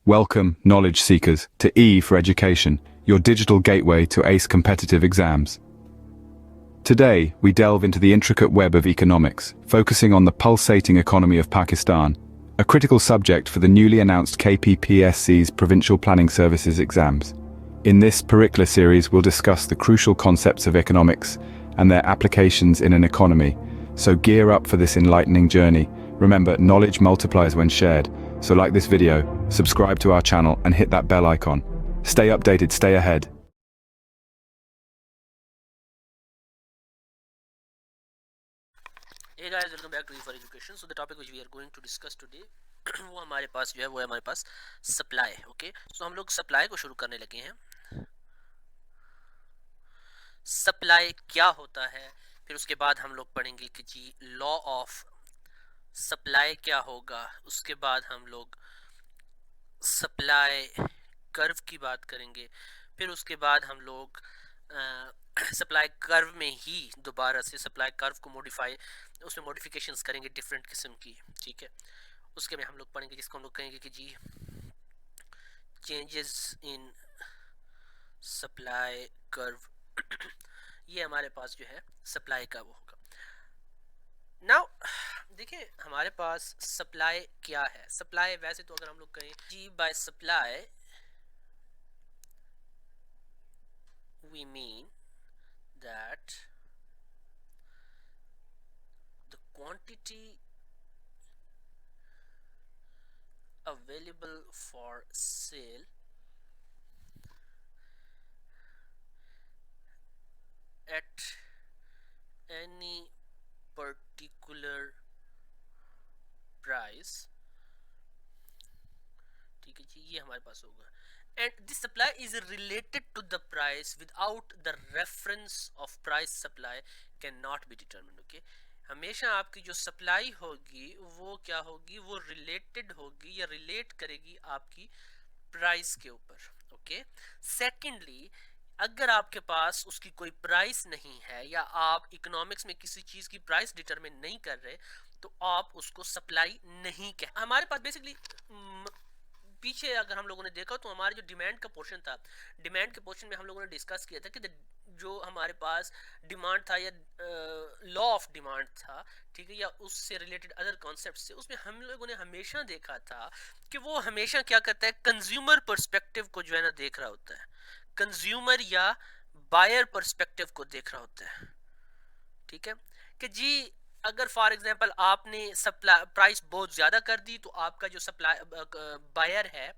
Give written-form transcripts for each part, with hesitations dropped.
Welcome, knowledge seekers, to E for Education, your digital gateway to ace competitive exams. Today, we delve into the intricate web of economics, focusing on the pulsating economy of Pakistan, a critical subject for the newly announced KPPSC's Provincial Planning Services exams. In this Perikla series, we'll discuss the crucial concepts of economics and their applications in an economy. So gear up for this enlightening journey. Remember, knowledge multiplies when shared. So like this video, subscribe to our channel and hit that bell icon. Stay updated, stay ahead. Hey guys, welcome back to E for Education. So the topic which we are going to discuss today वो हमारे पास जो है वो है हमारे पास supply. Okay, सो हम लोग सप्लाई को शुरू करने लगे हैं. सप्लाई क्या होता है, फिर उसके बाद हम लोग पढ़ेंगे कि जी लॉ ऑफ सप्लाई क्या होगा. उसके बाद हम लोग सप्लाई कर्व की बात करेंगे. फिर उसके बाद हम लोग सप्लाई कर्व में ही दोबारा से सप्लाई कर्व को उसमें मॉडिफिकेशंस करेंगे डिफरेंट किस्म की. ठीक है, उसके में हम लोग पढ़ेंगे जिसको हम लोग कहेंगे कि जी चेंजेस इन सप्लाई कर्व. ये हमारे पास जो है सप्लाई का वो होगा. नाउ देखिए हमारे पास सप्लाई क्या है. सप्लाई वैसे तो अगर हम लोग कहें जी by supply we mean that the quantity available for sale at any particular price. ठीक है जी, ये हमारे पास होगा. And this supply is related to the price without the reference of price supply cannot be determined. Okay, हमेशा आपकी जो supply होगी वो क्या होगी, वो रिलेटेड होगी या रिलेट करेगी आपकी प्राइस के ऊपर. ओके, सेकेंडली अगर आपके पास उसकी कोई प्राइस नहीं है या आप इकोनॉमिक्स में किसी चीज की प्राइस डिटरमिन नहीं कर रहे तो आप उसको सप्लाई नहीं कह. हमारे पास बेसिकली पीछे अगर हम लोगों ने देखा तो हमारे जो डिमांड का पोर्शन था, डिमांड के पोर्शन में हम लोगों ने डिस्कस किया था कि जो हमारे पास डिमांड था या लॉ ऑफ डिमांड था, ठीक है, या उससे रिलेटेड अदर कॉन्सेप्ट से, उसमें हम लोगों ने हमेशा देखा था कि वो हमेशा क्या करता है, कंज्यूमर पर्सपेक्टिव को जो है ना देख रहा होता है, कंज्यूमर या बायर पर्सपेक्टिव को देख रहा होता है. ठीक है, कि जी अगर फॉर एग्जांपल आपने सप्लाई प्राइस बहुत ज़्यादा कर दी तो आपका जो सप्लाई बायर है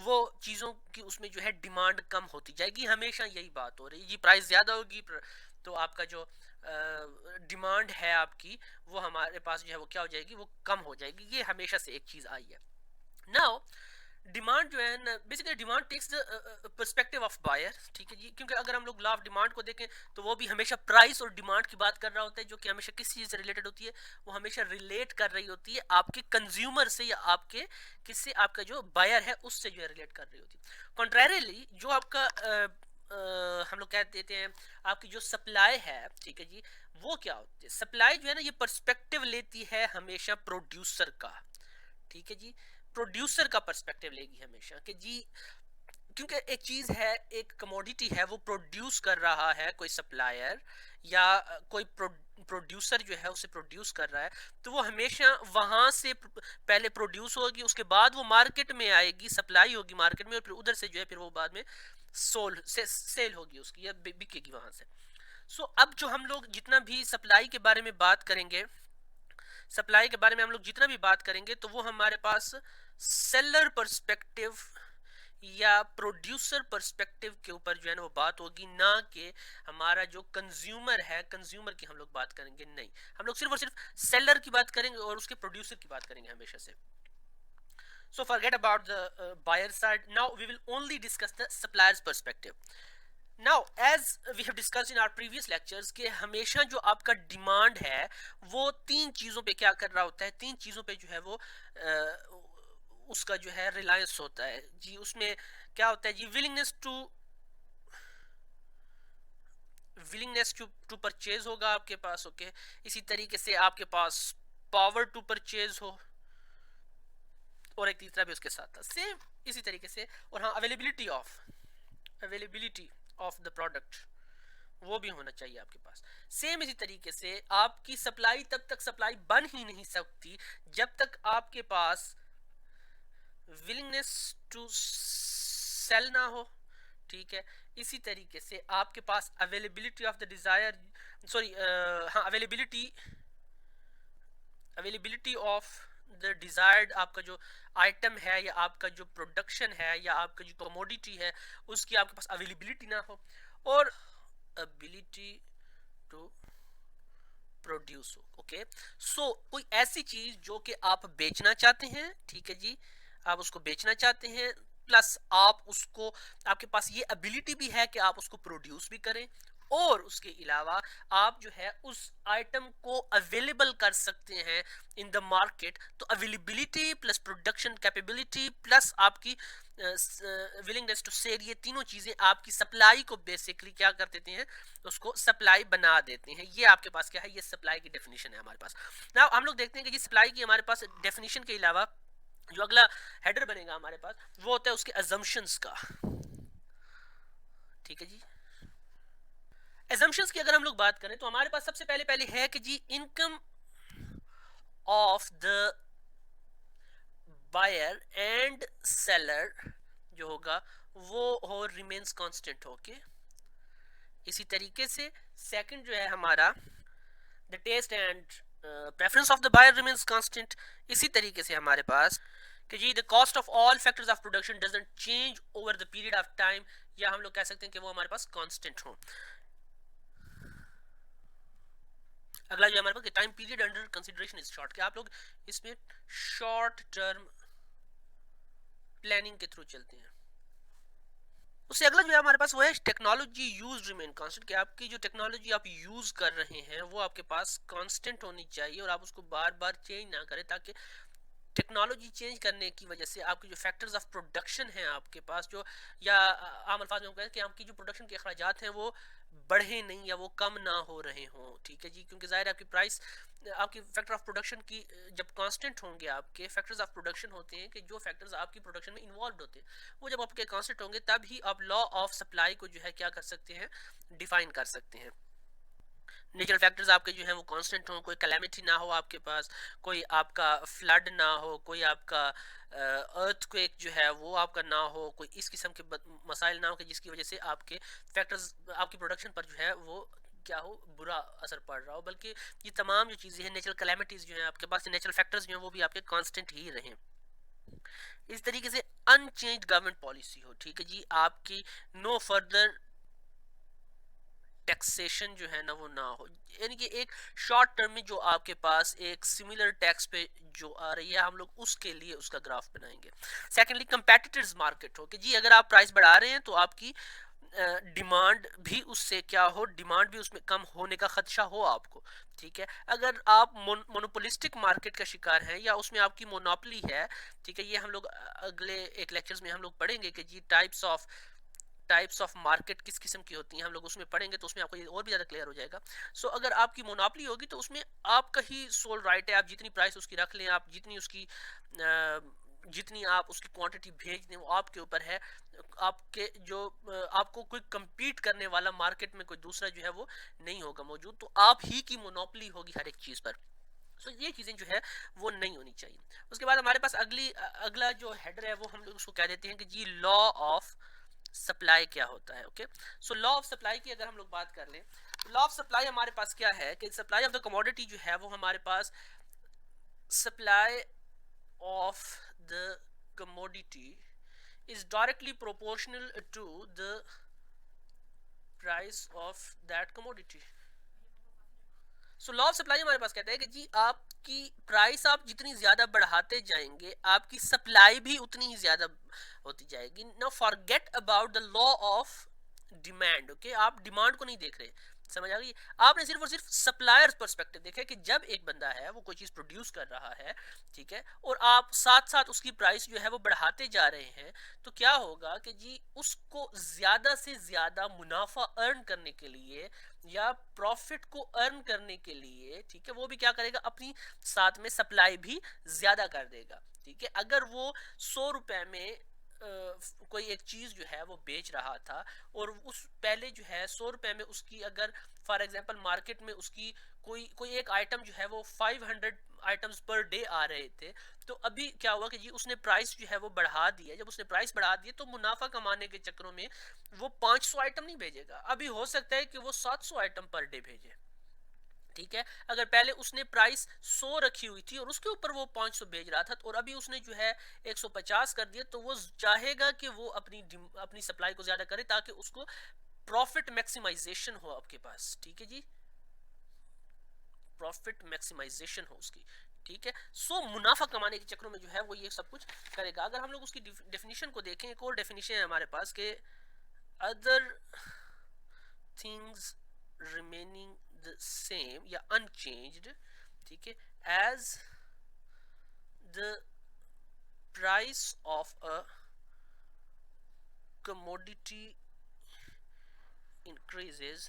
वो चीज़ों की उसमें जो है डिमांड कम होती जाएगी. हमेशा यही बात हो रही है जी, प्राइस ज़्यादा होगी तो आपका जो डिमांड है आपकी वो हमारे पास जो है वो क्या हो जाएगी, वो कम हो जाएगी. ये हमेशा से एक चीज़ आई है. नाउ डिमांड जो है ना, basically demand takes the perspective of buyer. ठीक है जी, क्योंकि अगर हम लोग लॉ ऑफ डिमांड को देखें तो वो भी हमेशा प्राइस और डिमांड की बात कर रहा होता है, जो कि हमेशा किस चीज़ से रिलेटेड होती है, वो हमेशा रिलेट कर रही होती है आपके कंज्यूमर से या आपके किससे, आपका जो बायर है उससे जो है रिलेट कर रही होती है. कॉन्ट्रेरिली जो आपका हम लोग कह देते हैं आपकी जो सप्लाई है, ठीक है जी, वो क्या होती है, सप्लाई जो है ना ये पर्सपेक्टिव लेती है हमेशा प्रोड्यूसर का. ठीक है जी, प्रोड्यूसर का पर्सपेक्टिव लेगी हमेशा कि जी, क्योंकि एक चीज है, एक कमोडिटी है, वो प्रोड्यूस कर रहा है कोई सप्लायर या कोई प्रोड्यूसर जो है उसे प्रोड्यूस कर रहा है, तो वो हमेशा वहां से पहले प्रोड्यूस होगी, उसके बाद वो मार्केट में आएगी, सप्लाई होगी मार्केट में, और फिर उधर से जो है फिर वो बाद में सेल होगी उसकी या बिकेगी वहां से. सो अब जो हम लोग जितना भी सप्लाई के बारे में बात करेंगे, सप्लाई के बारे में हम लोग जितना भी बात करेंगे तो वो हमारे पास सेलर पर्सपेक्टिव या प्रोड्यूसर पर्सपेक्टिव के ऊपर जो है ना वो बात होगी, ना कि हमारा जो कंज्यूमर है, कंज्यूमर की हम लोग बात करेंगे नहीं. हम लोग सिर्फ और सिर्फ सेलर की बात करेंगे और उसके प्रोड्यूसर की बात करेंगे हमेशा से. So forget about the buyer side. Now we will only discuss the supplier's perspective. Now as we have discussed in our previous lectures कि हमेशा जो आपका डिमांड है वो तीन चीज़ों पे क्या कर रहा होता है, तीन चीज़ों पे जो है वो उसका जो है रिलायंस होता है जी. उसमें क्या होता है जी, विलिंगनेस टू परचेज होगा आपके पास. ओके, इसी तरीके से आपके पास पावर टू परचेज हो, और एक तीसरा भी उसके साथ था. सेम इसी तरीके से, और हाँ अवेलेबिलिटी ऑफ द प्रोडक्ट वो भी होना चाहिए आपके पास। सेम इसी तरीके से आपकी सप्लाई तब तक सप्लाई बन ही नहीं सकती जब तक आपके पास विलिंगनेस टू सेल ना हो, ठीक है। इसी तरीके से आपके पास availability of the desire, sorry हाँ अवेलेबिलिटी ऑफ द डिजायर्ड आपका जो आइटम है या आपका जो प्रोडक्शन है या आपका जो कमोडिटी है उसकी आपके पास अवेलेबिलिटी ना हो, और एबिलिटी टू प्रोड्यूस हो। ओके, सो कोई ऐसी चीज जो कि आप बेचना चाहते हैं, ठीक है जी, आप उसको बेचना चाहते हैं, प्लस आप उसको, आपके पास ये एबिलिटी भी है कि आप उसको प्रोड्यूस भी करें, और उसके अलावा आप जो है उस आइटम को अवेलेबल कर सकते हैं इन द मार्केट। तो availability plus production capability plus आपकी विलिंगनेस टू सेल, ये तीनों चीजें आपकी सप्लाई को बेसिकली क्या कर देते हैं, उसको सप्लाई बना देते हैं। ये आपके पास क्या है, ये सप्लाई की डेफिनेशन है हमारे पास। नाउ हम लोग देखते हैं कि सप्लाई की हमारे पास डेफिनेशन के अलावा जो अगला हेडर बनेगा हमारे पास वो होता है उसके अजम्पशंस का, ठीक है जी। assumptions की अगर हम लोग बात करें तो हमारे पास सबसे पहले पहले है कि जी income of the buyer and seller जो होगा वो हो रिमेन्स कांस्टेंट होके। इसी तरीके से सेकंड जो है हमारा the taste and preference of the buyer remains constant. इसी तरीके से हमारे पास कि जी the cost of all factors of production doesn't change over the period of time, या हम लोग कह सकते हैं कि वो हमारे पास कांस्टेंट हो। अगला जो हमारे पास time period under consideration is short, कि आप लोग इसमें शॉर्ट टर्म प्लानिंग के थ्रू चलते हैं। उससे अगला जो है हमारे पास वो है टेक्नोलॉजी यूज रिमेन कांस्टेंट, कि आपकी जो टेक्नोलॉजी आप यूज कर रहे हैं वो आपके पास कांस्टेंट होनी चाहिए और आप उसको बार बार चेंज ना करें, ताकि टेक्नोलॉजी चेंज करने की वजह से आपके जो फैक्टर्स ऑफ प्रोडक्शन हैं आपके पास जो, या आम अल्फाज में हम कहें कि आपकी जो प्रोडक्शन के अखराजात हैं वो बढ़े नहीं या वो कम ना हो रहे हों, ठीक है जी। क्योंकि जाहिर है आपकी प्राइस, आपकी फैक्टर ऑफ प्रोडक्शन की जब कांस्टेंट होंगे, आपके फैक्टर्स ऑफ प्रोडक्शन होते हैं कि जो फैक्टर्स आपकी प्रोडक्शन में इन्वॉल्व होते हैं वो जब आपके कांस्टेंट होंगे तब ही आप लॉ ऑफ सप्लाई को जो है क्या कर सकते हैं, डिफाइन कर सकते हैं। नेचुरल फैक्टर्स आपके जो हैं वो कांस्टेंट हों, कोई कैलेमिटी ना हो आपके पास, कोई आपका फ्लड ना हो, कोई आपका अर्थक्वेक जो है वो आपका ना हो, कोई इस किस्म के मसाइल ना हो कि जिसकी वजह से आपके फैक्टर्स आपकी प्रोडक्शन पर जो है वो क्या हो, बुरा असर पड़ रहा हो। बल्कि ये तमाम जो चीज़ें हैं, नेचुरल कैलेमिटीज़ जो हैं आपके पास, नेचुरल फैक्टर्स जो हैं वो भी आपके कांस्टेंट ही रहें। इस तरीके से अनचेंज्ड गवर्नमेंट पॉलिसी हो, ठीक है जी, आपकी नो फर्दर टैक्सेशन जो है ना वो ना हो, यानी कि एक शॉर्ट टर्म में जो आपके पास एक सिमिलर टैक्स पे जो आ रही है हम लोग उसके लिए उसका ग्राफ बनाएंगे। सेकेंडली कंपेटिटर्स मार्केट हो, कि जी अगर आप प्राइस बढ़ा रहे हैं तो आपकी डिमांड भी उससे क्या हो, डिमांड भी उसमें कम होने का खदशा हो आपको, ठीक है। अगर आप मोनोपोलिस्टिक मार्केट का शिकार हैं या उसमें आपकी मोनोपोली है, ठीक है, ये हम लोग अगले एक लेक्चर्स में हम लोग पढ़ेंगे कि जी टाइप्स ऑफ मार्केट किस किस्म की होती हैं, हम लोग उसमें पढ़ेंगे तो उसमें आपको ये और भी ज़्यादा क्लियर हो जाएगा। सो अगर आपकी मोनोपोली होगी तो उसमें आपका ही सोल राइट है, आप जितनी प्राइस उसकी रख लें, आप जितनी आप उसकी क्वांटिटी भेज दें वो आपके ऊपर है। आपके जो आपको कोई compete करने वाला मार्केट में कोई दूसरा जो है वो नहीं होगा मौजूद, तो आप ही की मोनोपोली होगी हर एक चीज़ पर। सो ये चीज़ें जो है वो नहीं होनी चाहिए। उसके बाद हमारे पास अगला जो हेडर है वो हम लोग उसको कह देते हैं कि जी लॉ ऑफ सप्लाई क्या होता है। Okay, so law of supply की अगर हम लोग बात कर लें, लॉ ऑफ सप्लाई हमारे पास क्या है कि सप्लाई ऑफ द कमोडिटी जो है वो हमारे पास supply of the commodity is directly proportional to the price of that commodity. So law of supply हमारे पास कहता है कि जी आपकी प्राइस आप जितनी ज्यादा बढ़ाते जाएंगे आपकी सप्लाई भी उतनी ही ज्यादा होती जाएगी। Now forget about the law of demand. Okay, आप डिमांड को नहीं देख रहे, समझ आ गई, आपने सिर्फ और सिर्फ सप्लायर्स पर्सपेक्टिव देखा कि जब एक बंदा है वो कोई चीज प्रोड्यूस कर रहा है, ठीक है, और आप साथ साथ उसकी प्राइस जो है वो बढ़ाते जा रहे हैं, तो क्या होगा कि जी उसको ज्यादा से ज्यादा मुनाफा अर्न करने के लिए या प्रॉफिट को अर्न करने के लिए, ठीक है, वो भी क्या करेगा, अपनी साथ में सप्लाई भी ज्यादा कर देगा, ठीक है। अगर वो 100 रुपए में कोई एक चीज़ जो है वो बेच रहा था और उस पहले जो है 100 रुपए में उसकी अगर फॉर एग्जांपल मार्केट में उसकी कोई कोई एक आइटम जो है वो 500 आइटम्स पर डे आ रहे थे, तो अभी क्या हुआ कि जी उसने प्राइस जो है वो बढ़ा दिया। जब उसने प्राइस बढ़ा दिया तो मुनाफा कमाने के चक्करों में वो 500 आइटम नहीं भेजेगा, अभी हो सकता है कि वो 700 आइटम पर डे भेजे। ठीक है, अगर पहले उसने प्राइस 100 रखी हुई थी और उसके ऊपर वो 500 भेज रहा था, और अभी उसने जो है 150 कर दिया, तो वो चाहेगा कि वो अपनी सप्लाई को ज्यादा करे ताकि उसको प्रॉफिट मैक्सिमाइजेशन हो आपके पास। ठीक है जी, प्रॉफिट मैक्सिमाइजेशन हो उसकी। ठीक है, सो मुनाफा कमाने के चक्रों में जो है वो ये सब कुछ करेगा। अगर हम लोग उसकी डेफिनेशन को देखें, एक और डेफिनेशन है हमारे पास के other things remaining the same या अनचेंज्ड, ठीक है, as the price of a commodity increases,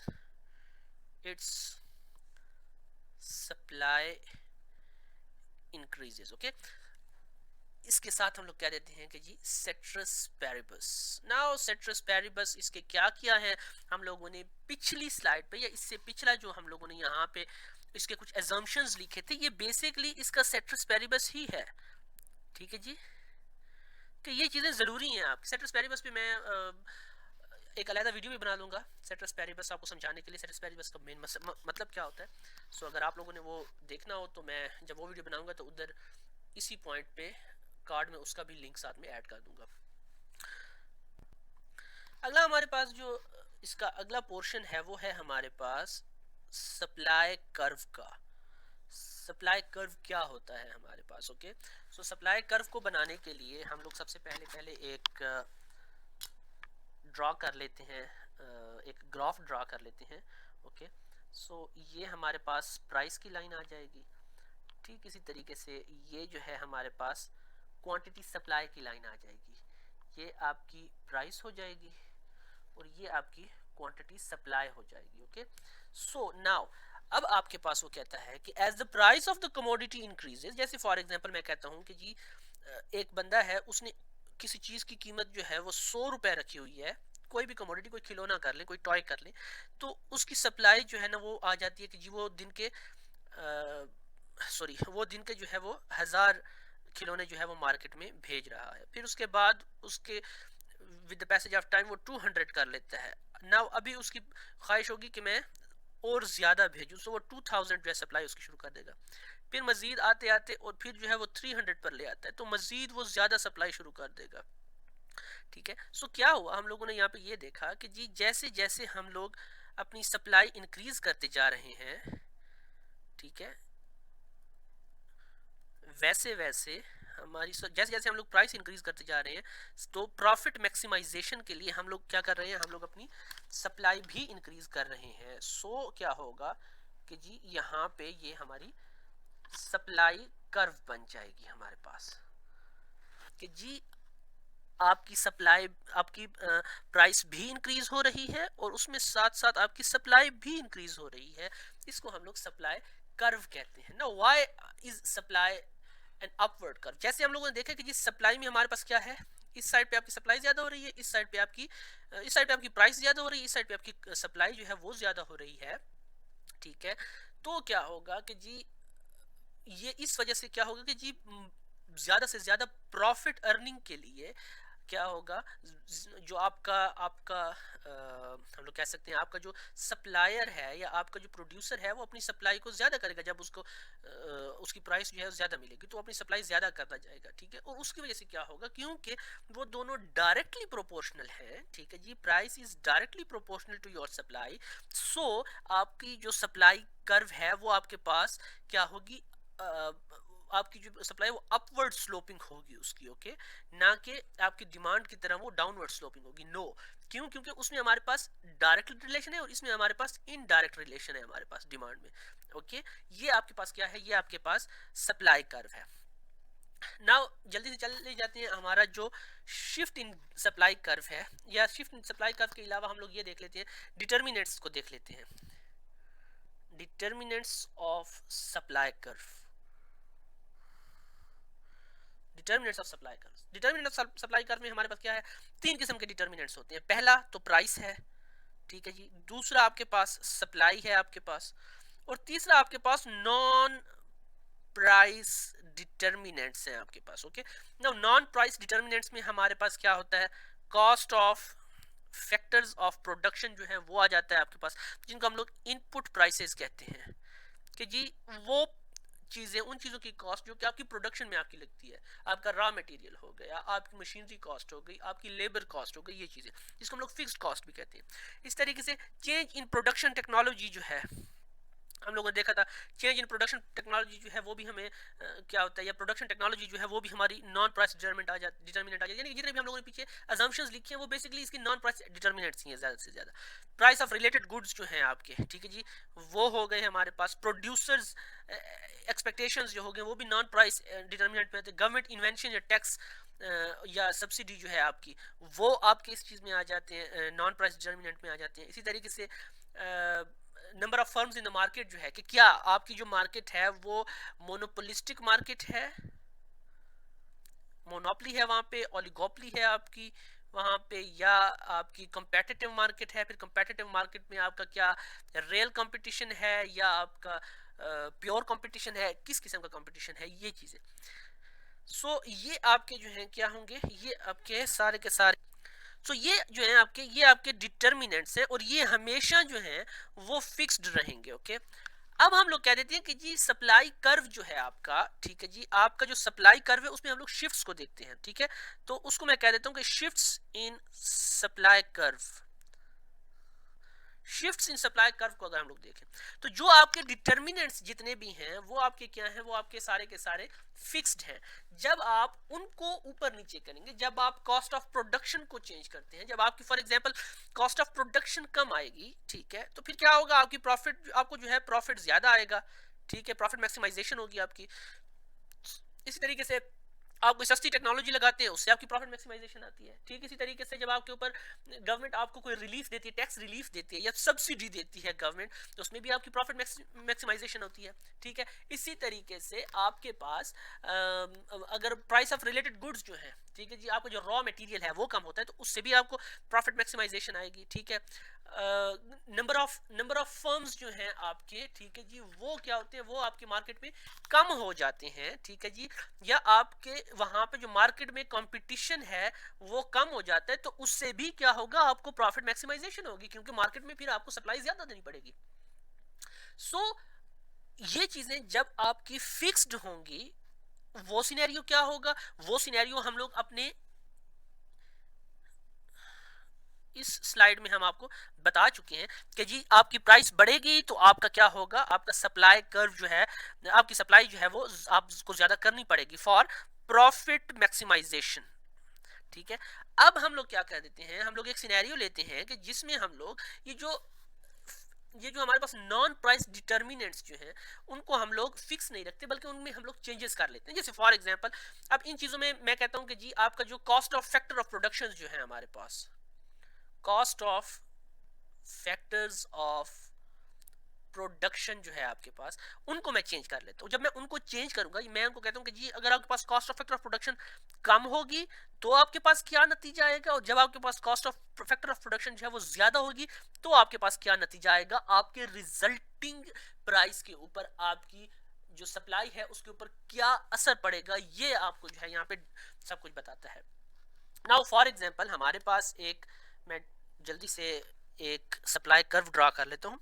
its supply increases। Okay, इसके साथ हम लोग कह देते हैं कि जी ceteris paribus. Now ceteris paribus इसके क्या किया है हम लोगों ने पिछली स्लाइड पे या इससे पिछला जो हम लोगों ने यहाँ पे इसके कुछ एजम्पशंस लिखे थे, ये बेसिकली इसका सेट्रस पैरिबस ही है। ठीक है जी, कि ये चीज़ें ज़रूरी हैं। आप सेट्रस पैरिबस पे मैं एक अलग वीडियो भी बना दूंगा सेट्रस पैरिबस आपको समझाने के लिए सेट्रस पैरिबस का मेन मतलब क्या होता है। सो अगर आप लोगों ने वो देखना हो तो मैं जब वो वीडियो बनाऊंगा तो उधर इसी पॉइंट पे कार्ड में उसका भी लिंक साथ में ऐड कर दूंगा। अगला हमारे पास जो इसका अगला पोर्शन है वो है हमारे पास सप्लाई कर्व का। सप्लाई कर्व क्या होता है हमारे पास? ओके, सो सप्लाई कर्व को बनाने के लिए हम लोग सबसे पहले एक ड्रॉ कर लेते हैं, एक ग्राफ ड्रॉ कर लेते हैं। ओके, सो ये हमारे पास प्राइस की लाइन आ जाएगी। ठीक इसी तरीके से ये जो है हमारे पास क्वांटिटी सप्लाई की लाइन आ जाएगी। ये आपकी प्राइस हो जाएगी और ये आपकी क्वांटिटी सप्लाई हो जाएगी। ओके, सो नाउ अब आपके पास वो कहता है कि as the price of the commodity increases, जैसे फॉर एग्जांपल मैं कहता हूँ कि जी एक बंदा है, उसने किसी चीज की कीमत जो है वो 100 रुपए रखी हुई है, कोई भी कमोडिटी, कोई खिलौना कर ले, कोई टॉय कर ले, तो उसकी सप्लाई जो है ना वो आ जाती है कि जी वो दिन के वो दिन के जो है वो 1000 खिलौने जो है वो मार्केट में भेज रहा है। फिर उसके बाद उसके with the passage of time वो 200 कर लेता है। नाउ अभी उसकी ख्वाहिश होगी कि मैं और ज्यादा भेजूं, सो वो 2000 जो है सप्लाई उसकी शुरू कर देगा। फिर मजीद आते आते और फिर जो है वो 300 पर ले आता है, तो मजीद वो ज्यादा सप्लाई शुरू कर देगा। ठीक है, सो क्या हुआ, हम लोगों ने यहाँ पे ये देखा कि जी जैसे जैसे हम लोग अपनी सप्लाई इंक्रीज करते जा रहे हैं, ठीक है, वैसे वैसे हमारी जैसे जैसे हम लोग प्राइस इंक्रीज करते जा रहे हैं, तो प्रॉफिट मैक्सिमाइजेशन के लिए हम लोग क्या कर रहे हैं, हम लोग अपनी सप्लाई भी इंक्रीज कर रहे हैं। सो क्या होगा कि जी यहाँ पे ये हमारी सप्लाई कर्व बन जाएगी हमारे पास कि जी आपकी सप्लाई, आपकी प्राइस भी इंक्रीज हो रही है और उसमें साथ साथ आपकी सप्लाई भी इंक्रीज हो रही है। इसको हम लोग सप्लाई कर्व कहते हैं ना। Why is supply an upward curve? जैसे हम लोगों ने देखा कि जिस सप्लाई में हमारे पास क्या है, इस साइड पे आपकी सप्लाई ज्यादा हो रही है, इस साइड पे आपकी प्राइस ज्यादा हो रही है, इस साइड पे आपकी सप्लाई जो है वो ज्यादा हो रही है। ठीक है, तो क्या होगा कि जी ये इस वजह से क्या होगा कि जी ज्यादा से ज्यादा प्रॉफिट अर्निंग के लिए क्या होगा, जो आपका आपका हम लोग कह सकते हैं आपका जो सप्लायर है या आपका जो प्रोड्यूसर है वो अपनी सप्लाई को ज्यादा करेगा। जब उसको उसकी प्राइस जो है ज्यादा मिलेगी तो अपनी सप्लाई ज्यादा करता जाएगा। ठीक है, और उसकी वजह से क्या होगा, क्योंकि वो दोनों डायरेक्टली प्रोपोर्शनल है। ठीक है जी, price is directly proportional to your supply. So आपकी जो सप्लाई कर्व है वो आपके पास क्या होगी, आपकी जो सप्लाई वो अपवर्ड स्लोपिंग होगी उसकी। ओके, ना कि आपकी डिमांड की तरह वो डाउनवर्ड स्लोपिंग होगी। नो, क्यों? क्योंकि उसमें हमारे पास डायरेक्ट रिलेशन है और इसमें हमारे पास इनडायरेक्ट रिलेशन है हमारे पास डिमांड में। ओके, ये आपके पास क्या है, ये आपके पास सप्लाई कर्व है। नाउ जल्दी से चले जाते हैं, हमारा जो शिफ्ट इन सप्लाई कर्व है, या शिफ्ट इन सप्लाई कर्व के अलावा हम लोग ये देख लेते हैं, डिटर्मिनेंट्स को देख लेते हैं। Determinants of supply curve, determinants of supply curve. Determinant of supply curve में हमारे पास क्या है, तीन किस्म के डिटर्मिनेंट्स होते हैं। पहला तो प्राइस है, ठीक है जी, दूसरा आपके पास सप्लाई है आपके पास, और तीसरा आपके पास नॉन प्राइस डिटर्मिनेंट्स हैं आपके पास। Okay, now non price determinants में हमारे पास क्या होता है, cost of factors of production जो है वो आ जाता है आपके पास, जिनको हम लोग इनपुट प्राइसेस कहते हैं कि जी वो चीज़ें, उन चीज़ों की कॉस्ट जो कि आपकी प्रोडक्शन में आपकी लगती है, आपका रॉ मटेरियल हो गया, आपकी मशीनरी कॉस्ट हो गई, आपकी लेबर कॉस्ट हो गई, ये चीज़ें जिसको हम लोग फिक्स्ड कॉस्ट भी कहते हैं। इस तरीके से चेंज इन प्रोडक्शन टेक्नोलॉजी जो है, हम लोगों ने देखा था चेंज इन प्रोडक्शन टेक्नोलॉजी जो है वो भी हमें क्या होता है, या प्रोडक्शन टेक्नोलॉजी जो है वो भी हमारी नॉन प्राइस डिटरमिनेंट आ जाती, यानी कि जितने भी हम लोगों ने पीछे अजम्पशंस लिखी हैं वो बेसिकली इसकी नॉन प्राइस डिटरमिनेंट्स ही हैं ज़्यादा से ज़्यादा। प्राइस ऑफ रिलेटेड गुड्स जो हैं आपके, ठीक है जी, वो हो गए हमारे पास। प्रोड्यूसर्स एक्सपेक्टेशंस जो हो गए वो भी नॉन प्राइस डिटरमिनेंट में आते हैं। गवर्नमेंट इन्वेंशन या टैक्स या सब्सिडी जो है आपकी, वो आपके इस चीज़ में आ जाते हैं, नॉन प्राइस डिटरमिनेंट में आ जाते हैं। इसी तरीके से number of firms in the market जो है, कि क्या आपकी जो मार्केट है वो मोनोपोलिस्टिक मार्केट है, मोनोपली है वहाँ पे, ओलिगोपली है आपकी वहाँ पे, या आपकी कंपेटिटिव मार्केट है। फिर कंपेटिटिव मार्केट में आपका क्या रियल कंपटीशन है या आपका प्योर कंपटीशन है, किस किस्म का कंपटीशन है, ये चीज़ें। सो ये आपके जो हैं क्या होंगे, ये आपके सारे के सारे, सो ये जो है आपके, ये आपके डिटर्मिनेंट्स हैं और ये हमेशा जो है वो फिक्स्ड रहेंगे। ओके, अब हम लोग कह देते हैं कि जी सप्लाई कर्व जो है आपका, ठीक है जी, आपका जो सप्लाई कर्व है उसमें हम लोग शिफ्ट्स को देखते हैं, ठीक है, तो उसको मैं कह देता हूं कि shifts in supply curve. Shifts in supply curve को अगर हम लोग देखें तो जो आपके डिटर्मिनेंट्स जितने भी हैं वो आपके क्या हैं, वो आपके सारे के सारे फिक्स्ड हैं। जब आप उनको ऊपर नीचे करेंगे, जब आप कॉस्ट ऑफ प्रोडक्शन को चेंज करते हैं, जब आपकी for example cost of production कम आएगी, ठीक है, तो फिर क्या होगा, आपकी प्रॉफिट, आपको जो है प्रॉफिट ज्यादा आएगा, ठीक है, प्रॉफिट मैक्सिमाइजेशन होगी आपकी। इसी तरीके से आप कोई सस्ती टेक्नोलॉजी लगाते हैं, उससे आपकी प्रॉफिट मैक्सिमाइजेशन आती है। ठीक इसी तरीके से जब आपके ऊपर गवर्नमेंट आपको कोई रिलीफ देती है, टैक्स रिलीफ देती है या सब्सिडी देती है गवर्नमेंट, तो उसमें भी आपकी प्रॉफिट मैक्सिमाइजेशन होती है। ठीक है, इसी तरीके से आपके पास अगर प्राइस ऑफ रिलेटेड गुड्स जो है, ठीक है जी, आपका जो रॉ मटेरियल है वो कम होता है, तो उससे भी आपको प्रॉफिट मैक्सिमाइजेशन आएगी। ठीक है, नंबर ऑफ फर्म्स जो हैं आपके, ठीक है जी, वो क्या होते हैं, वो आपके मार्केट में कम हो जाते हैं। ठीक है जी, या आपके वहां पे जो मार्केट में कंपटीशन है वो कम हो जाता है, तो उससे भी क्या होगा, आपको प्रॉफिट मैक्सिमाइजेशन होगी, क्योंकि मार्केट में फिर आपको सप्लाई ज्यादा देनी पड़ेगी। सो ये चीजें जब आपकी फिक्स्ड होंगी, वो सिनेरियो क्या होगा, वो सिनेरियो हम लोग अपने इस स्लाइड में हम आपको बता चुके हैं कि जी आपकी प्राइस बढ़ेगी तो आपका क्या होगा, आपका सप्लाई कर्व जो है, आपकी सप्लाई जो है वो आपको ज्यादा करनी पड़ेगी फॉर प्रॉफिट मैक्सिमाइजेशन। ठीक है, अब हम लोग क्या कर देते हैं, हम लोग एक सिनेरियो लेते हैं कि जिसमें हम लोग ये जो हमारे पास नॉन प्राइस डिटर्मिनेंट्स जो हैं उनको हम लोग फिक्स नहीं रखते, बल्कि उनमें हम लोग चेंजेस कर लेते हैं। जैसे फॉर एग्जांपल, अब इन चीज़ों में मैं कहता हूं कि जी आपका जो cost of factor of production जो है हमारे पास, cost of factors of production जो है आपके पास, उनको मैं चेंज कर लेता हूँ। जब मैं उनको चेंज करूंगा, मैं उनको कहता हूँ कि जी अगर आपके पास cost of factor of production कम होगी तो आपके पास क्या नतीजा आएगा, और जब आपके पास cost of factor of production जो है वो ज्यादा होगी तो आपके पास क्या नतीजा आएगा, आपके रिजल्टिंग प्राइस के ऊपर, आपकी जो सप्लाई है उसके ऊपर क्या असर पड़ेगा, ये आपको जो है यहाँ पे सब कुछ बताता है। नाउ फॉर एग्जांपल, हमारे पास एक, मैं जल्दी से एक सप्लाई कर्व ड्रा कर लेता हूँ।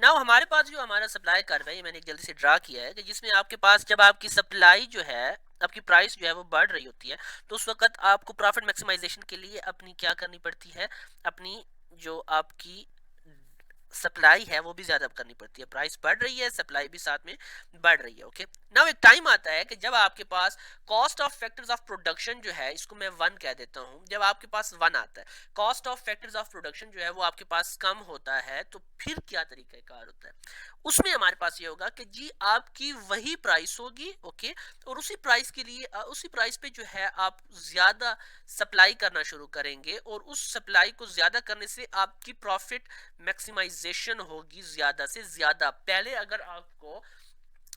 नाउ हमारे पास जो हमारा सप्लाई कर्व है, ये मैंने एक जल्दी से ड्रा किया है कि जिसमें आपके पास जब आपकी सप्लाई जो है, आपकी प्राइस जो है वो बढ़ रही होती है, तो उस वक्त आपको प्रॉफिट मैक्सिमाइजेशन के लिए अपनी क्या करनी पड़ती है, अपनी जो आपकी सप्लाई है वो भी ज्यादा करनी पड़ती है। प्राइस बढ़ रही है, सप्लाई भी साथ में बढ़ रही है। ओके, नाउ एक टाइम आता है कि जब आपके पास cost of factors of production जो है, इसको मैं 1 कह देता हूं, जब आपके पास 1 आता है, cost of factors of production जो है वो आपके पास कम होता है, तो फिर क्या तरीकाकार होता है, उसमें हमारे पास ये होगा कि जी आपकी वही प्राइस होगी। ओके, और उसी प्राइस के लिए, उसी प्राइस पे जो है आप ज्यादा सप्लाई करना शुरू करेंगे, और उस सप्लाई को ज्यादा करने से आपकी प्रॉफिट मैक्सिमाइजेशन होगी ज्यादा से ज्यादा। पहले अगर आपको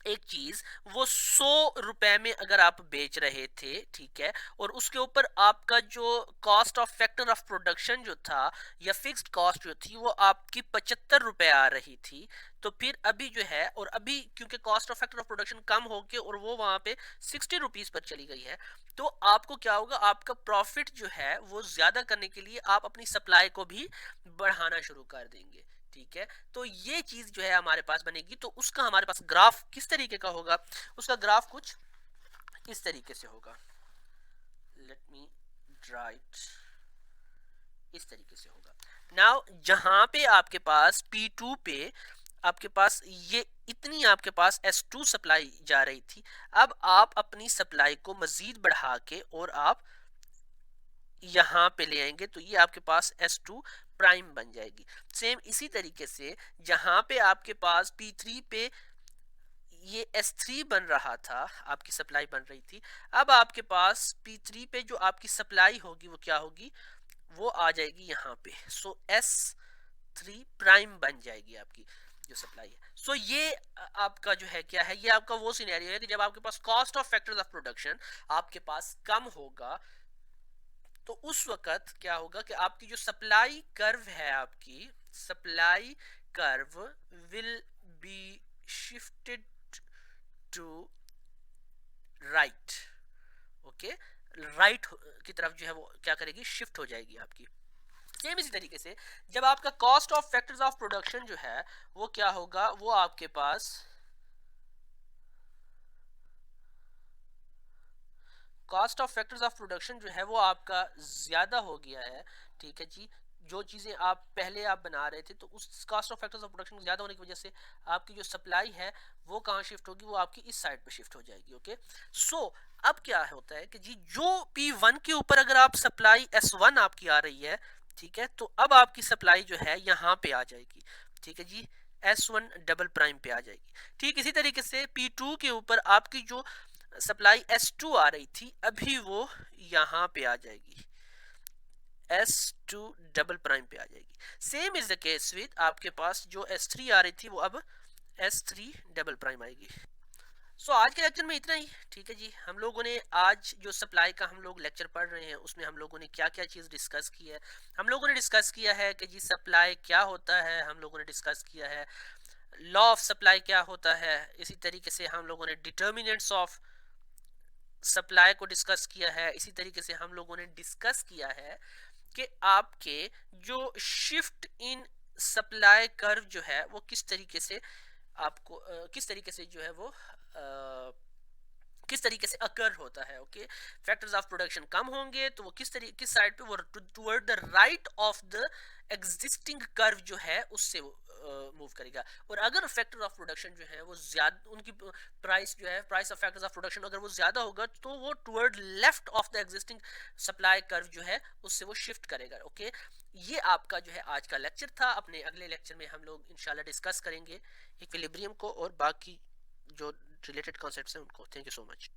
एक चीज वो 100 रुपए में अगर आप बेच रहे थे, ठीक है, और उसके ऊपर आपका जो cost of factor of production जो था या फिक्स्ड कॉस्ट जो थी वो आपकी 75 रुपए आ रही थी, तो फिर अभी जो है, और अभी क्योंकि cost of factor of production कम हो के और वो वहां पे 60 रुपीज पर चली गई है, तो आपको क्या होगा, आपका प्रॉफिट जो है वो ज्यादा करने के लिए आप अपनी सप्लाई को भी बढ़ाना शुरू कर देंगे। ठीक है, तो ये चीज जो है हमारे पास बनेगी, तो उसका हमारे पास ग्राफ किस तरीके का होगा, उसका ग्राफ कुछ इस तरीके से होगा। लेट मी राइट, इस तरीके से होगा। नाउ जहां पे आपके पास P2 पे आपके पास ये इतनी आपके पास S2 सप्लाई जा रही थी, अब आप अपनी सप्लाई को मजीद बढ़ा के और आप यहाँ पे ले आएंगे, तो ये आपके पास S2 प्राइम बन जाएगी। सेम इसी तरीके से जहां पे आपके पास P3 पे ये S3 बन रहा था, आपकी सप्लाई बन रही थी, अब आपके पास P3 पे जो आपकी सप्लाई होगी वो क्या होगी, वो आ जाएगी यहाँ पे। सो S3 प्राइम बन जाएगी आपकी जो सप्लाई है। सो ये आपका जो है क्या है, ये आपका वो सिनेरियो है कि जब आपके पास cost of factors of production आपके पास कम होगा, तो उस वक्त क्या होगा कि आपकी जो सप्लाई कर्व है, आपकी supply curve will be shifted to right. Okay, right की तरफ जो है वो क्या करेगी, शिफ्ट हो जाएगी आपकी। सेम इसी तरीके से जब आपका cost of factors of production जो है वो क्या होगा, वो आपके पास cost of factors of production जो है वो आपका ज्यादा हो गया है। ठीक है जी, जो चीजें आप पहले आप बना रहे थे, तो उस cost of factors of production ज्यादा होने की वजह से आपकी जो सप्लाई है वो कहाँ शिफ्ट होगी, वो आपकी इस साइड पे शिफ्ट हो जाएगी। ओके, सो अब क्या होता है कि जी जो P1 के ऊपर अगर आप सप्लाई S1 आपकी आ रही है, ठीक है, तो अब आपकी सप्लाई जो है यहाँ पे आ जाएगी। ठीक है जी, S1 डबल प्राइम पे आ जाएगी। ठीक इसी तरीके से P2 के ऊपर आपकी जो सप्लाई S2 आ रही थी, अभी वो यहाँ पे आ जाएगी, S2 डबल प्राइम पे आ जाएगी। Same is the case with आपके पास जो S3 आ रही थी वो अब S3 डबल प्राइम आएगी। सो आज के लेक्चर में इतना ही। ठीक है जी, हम लोगों ने आज जो सप्लाई का हम लोग लेक्चर पढ़ रहे हैं उसमें हम लोगों ने क्या क्या चीज़ डिस्कस की है। हम लोगों ने डिस्कस किया है कि जी सप्लाई क्या होता है, हम लोगों ने डिस्कस किया है लॉ ऑफ सप्लाई क्या होता है, इसी तरीके से हम लोगों ने डिटर्मिनेंट्स ऑफ सप्लाई को डिस्कस किया है। इसी तरीके से हम लोगों ने डिस्कस किया है कि आपके जो शिफ्ट इन सप्लाई कर्व जो है वो किस तरीके से आपको किस तरीके से जो है वो किस तरीके से अकर होता है। ओके, फैक्टर्स ऑफ प्रोडक्शन कम होंगे तो वो किस साइड पे, वो toward the right of the existing curve जो है उससे वो मूव करेगा। और अगर फैक्टर ऑफ प्रोडक्शन जो है वो ज्यादा, उनकी प्राइस जो है, price of factors of production अगर वो ज्यादा होगा तो वो toward left of the existing supply curve जो है उससे वो शिफ्ट करेगा। ओके, ये आपका जो है आज का लेक्चर था। अपने अगले लेक्चर में हम लोग इंशाल्लाह डिस्कस करेंगे इक्विलिब्रियम को और बाकी जो रिलेटेड कॉन्सेप्ट्स हैं उनको। Thank you so much.